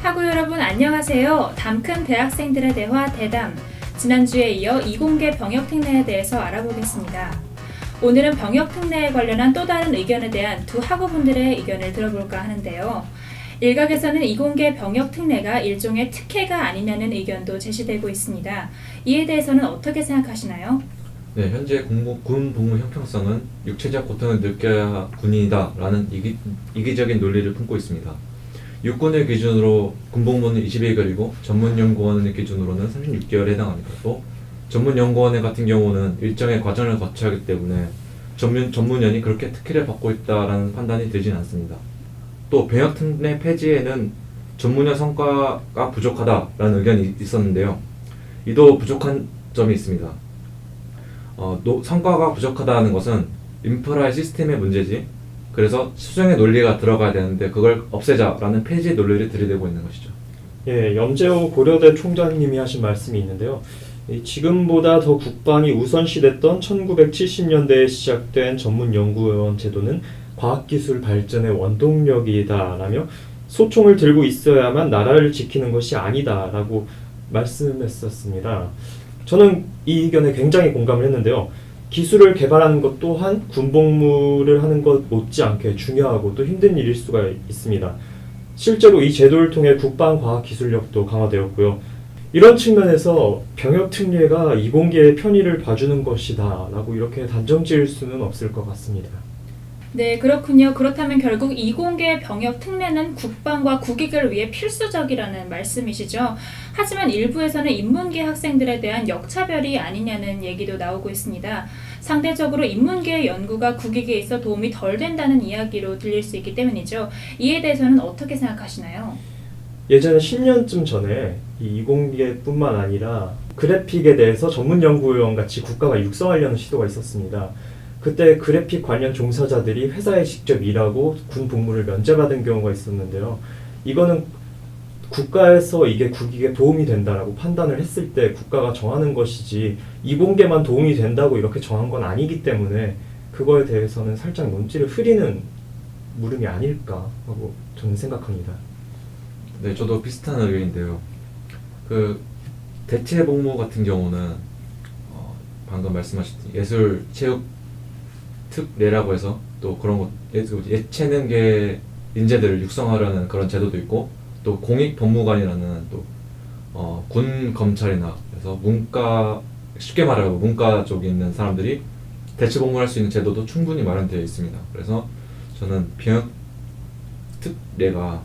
학우 여러분 안녕하세요. 담큰 대학생들의 대화 대담. 지난주에 이어 이공계 병역특례에 대해서 알아보겠습니다. 오늘은 병역특례에 관련한 또 다른 의견에 대한 두 학우분들의 의견을 들어볼까 하는데요. 일각에서는 이공계 병역특례가 일종의 특혜가 아니냐는 의견도 제시되고 있습니다. 이에 대해서는 어떻게 생각하시나요? 네, 현재 군 복무 형평성은 육체적 고통을 느껴야 군인이다 라는 이기적인 논리를 품고 있습니다. 육군을 기준으로 군복무는 22개월이고 전문연구원을 기준으로는 36개월에 해당합니다. 또 전문연구원의 같은 경우는 일정의 과정을 거쳐야 하기 때문에 전문연이 그렇게 특혜를 받고 있다라는 판단이 들진 않습니다. 또 병역특례 폐지에는 전문연 성과가 부족하다라는 의견이 있었는데요. 이도 부족한 점이 있습니다. 성과가 부족하다는 것은 인프라의 시스템의 문제지, 그래서 수정의 논리가 들어가야 되는데 그걸 없애자라는 폐지의 논리를 들이대고 있는 것이죠. 예, 염재호 고려대 총장님이 하신 말씀이 있는데요. 지금보다 더 국방이 우선시됐던 1970년대에 시작된 전문연구원 제도는 과학기술 발전의 원동력이다라며 소총을 들고 있어야만 나라를 지키는 것이 아니다라고 말씀했었습니다. 저는 이 의견에 굉장히 공감을 했는데요. 기술을 개발하는 것 또한 군복무를 하는 것 못지않게 중요하고 또 힘든 일일 수가 있습니다. 실제로 이 제도를 통해 국방과학기술력도 강화되었고요. 이런 측면에서 병역특례가 이공계의 편의를 봐주는 것이다 라고 이렇게 단정 지을 수는 없을 것 같습니다. 네, 그렇군요. 그렇다면 결국 이공계 병역특례는 국방과 국익을 위해 필수적이라는 말씀이시죠. 하지만 일부에서는 인문계 학생들에 대한 역차별이 아니냐는 얘기도 나오고 있습니다. 상대적으로 인문계의 연구가 국익에 있어 도움이 덜 된다는 이야기로 들릴 수 있기 때문이죠. 이에 대해서는 어떻게 생각하시나요? 예전에 10년쯤 전에 이 이공계뿐만 아니라 그래픽에 대해서 전문연구원 같이 국가가 육성하려는 시도가 있었습니다. 그때 그래픽 관련 종사자들이 회사에 직접 일하고 군 복무를 면제받은 경우가 있었는데요. 이거는 국가에서 이게 국익에 도움이 된다라고 판단을 했을 때 국가가 정하는 것이지 이공계만 도움이 된다고 이렇게 정한 건 아니기 때문에 그거에 대해서는 살짝 논지를 흐리는 물음이 아닐까 하고 저는 생각합니다. 네, 저도 비슷한 의견인데요. 대체 복무 같은 경우는 방금 말씀하신 예술, 체육 특례라고 해서 또 그런 것, 예체능계 인재들을 육성하려는 그런 제도도 있고, 또 공익법무관이라는 또 군 검찰이나 그래서 쉽게 말하면 문과 쪽에 있는 사람들이 대체 복무할 수 있는 제도도 충분히 마련되어 있습니다. 그래서 저는 병역 특례가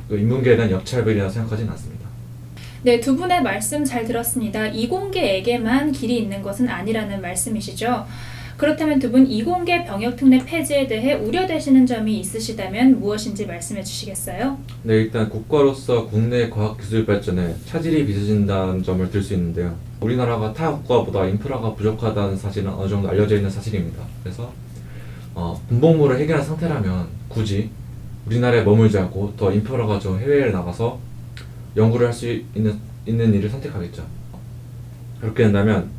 인문계에 대한 역차별이라 생각하지는 않습니다. 네, 두 분의 말씀 잘 들었습니다. 이공계에게만 길이 있는 것은 아니라는 말씀이시죠. 그렇다면 두 분 이공계 병역특례 폐지에 대해 우려되시는 점이 있으시다면 무엇인지 말씀해 주시겠어요? 네, 일단 국가로서 국내 과학기술 발전에 차질이 빚어진다는 점을 들 수 있는데요. 우리나라가 타 국가보다 인프라가 부족하다는 사실은 어느 정도 알려져 있는 사실입니다. 그래서 군복무를 해결한 상태라면 굳이 우리나라에 머물지 않고 더 인프라가 좋은 해외에 나가서 연구를 할 수 있는 일을 선택하겠죠. 그렇게 된다면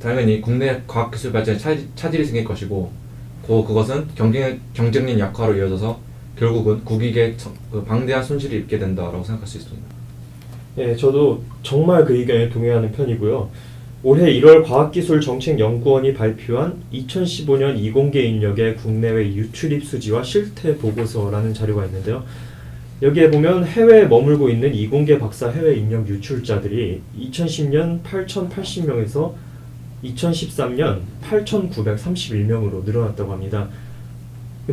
당연히 국내 과학기술 발전에 차질이 생길 것이고, 그것은 경쟁력 약화로 이어져서 결국은 국익에 방대한 손실을 입게 된다라고 생각할 수 있습니다. 예, 저도 정말 그 의견에 동의하는 편이고요. 올해 1월 과학기술정책연구원이 발표한 2015년 이공계 인력의 국내외 유출입 수지와 실태 보고서라는 자료가 있는데요. 여기에 보면 해외에 머물고 있는 이공계 박사 해외 인력 유출자들이 2010년 8,080명에서 2013년 8,931명으로 늘어났다고 합니다.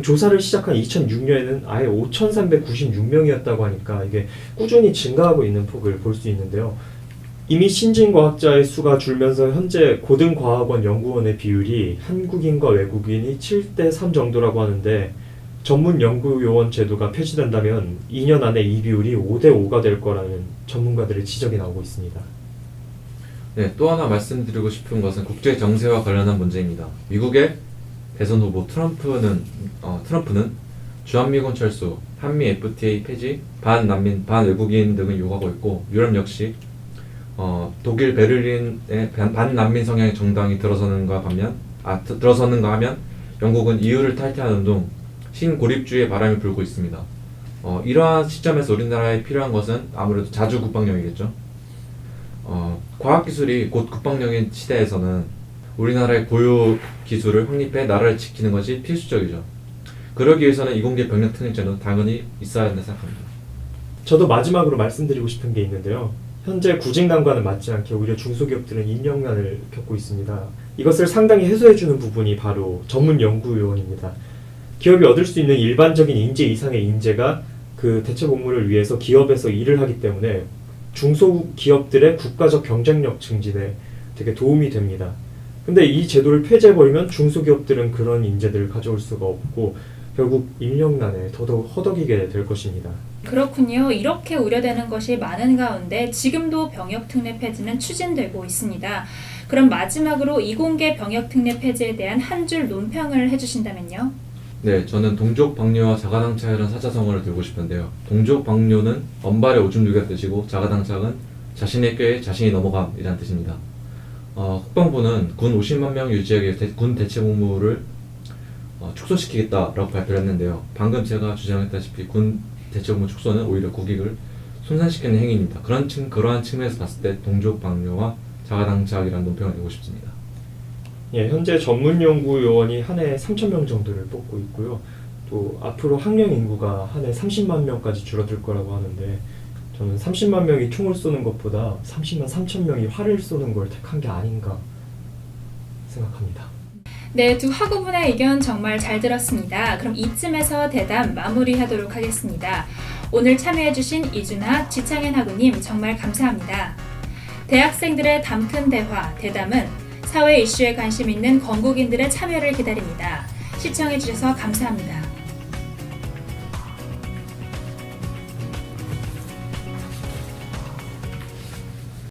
조사를 시작한 2006년에는 아예 5,396명이었다고 하니까 이게 꾸준히 증가하고 있는 폭을 볼 수 있는데요. 이미 신진과학자의 수가 줄면서 현재 고등과학원 연구원의 비율이 한국인과 외국인이 7대3 정도라고 하는데, 전문연구요원 제도가 폐지된다면 2년 안에 이 비율이 5대5가 될 거라는 전문가들의 지적이 나오고 있습니다. 네, 또 하나 말씀드리고 싶은 것은 국제 정세와 관련한 문제입니다. 미국의 대선 후보 트럼프는 주한미군 철수, 한미 FTA 폐지, 반난민, 반외국인 등을 요구하고 있고, 유럽 역시 독일 베를린의 반난민 성향의 정당이 들어서는가 하면 영국은 EU를 탈퇴하는 등 신고립주의의 바람이 불고 있습니다. 이러한 시점에서 우리나라에 필요한 것은 아무래도 자주 국방력이겠죠. 과학기술이 곧 국방력인 시대에서는 우리나라의 고유 기술을 확립해 나라를 지키는 것이 필수적이죠. 그러기 위해서는 이공계 병력특례제는 당연히 있어야 한다 생각합니다. 저도 마지막으로 말씀드리고 싶은 게 있는데요. 현재 구직난과는 맞지 않게 오히려 중소기업들은 인력난을 겪고 있습니다. 이것을 상당히 해소해주는 부분이 바로 전문 연구요원입니다. 기업이 얻을 수 있는 일반적인 인재 이상의 인재가 그 대책 업무를 위해서 기업에서 일을 하기 때문에 중소기업들의 국가적 경쟁력 증진에 되게 도움이 됩니다. 근데 이 제도를 폐지해버리면 중소기업들은 그런 인재들을 가져올 수가 없고 결국 인력난에 더더욱 허덕이게 될 것입니다. 그렇군요. 이렇게 우려되는 것이 많은 가운데 지금도 병역특례 폐지는 추진되고 있습니다. 그럼 마지막으로 이공계 병역특례 폐지에 대한 한 줄 논평을 해주신다면요? 네, 저는 동족방뇨와 자가당착이라는 사자성어를 들고 싶은데요. 동족방뇨는 언발에 오줌 누기란 뜻이고 자가당착은 자신의 꾀에 자신이 넘어감이라는 뜻입니다. 국방부는 군 50만 명 유지하기 위해 군 대체 복무를 축소시키겠다라고 발표를 했는데요. 방금 제가 주장했다시피 군 대체 복무 축소는 오히려 국익을 손상시키는 행위입니다. 그러한 측면에서 봤을 때 동족방뇨와 자가당착이라는 논평을 내고 싶습니다. 예, 현재 전문 연구 요원이 한 해에 3,000명 정도를 뽑고 있고요. 또 앞으로 학령 인구가 한 해 30만 명까지 줄어들 거라고 하는데 저는 30만 명이 총을 쏘는 것보다 30만 3천 명이 활을 쏘는 걸 택한 게 아닌가 생각합니다. 네, 두 학우분의 의견 정말 잘 들었습니다. 그럼 이쯤에서 대담 마무리하도록 하겠습니다. 오늘 참여해주신 이준하, 지창현 학우님 정말 감사합니다. 대학생들의 담큰 대화, 대담은 사회 이슈에 관심 있는 건국인들의 참여를 기다립니다. 시청해주셔서 감사합니다.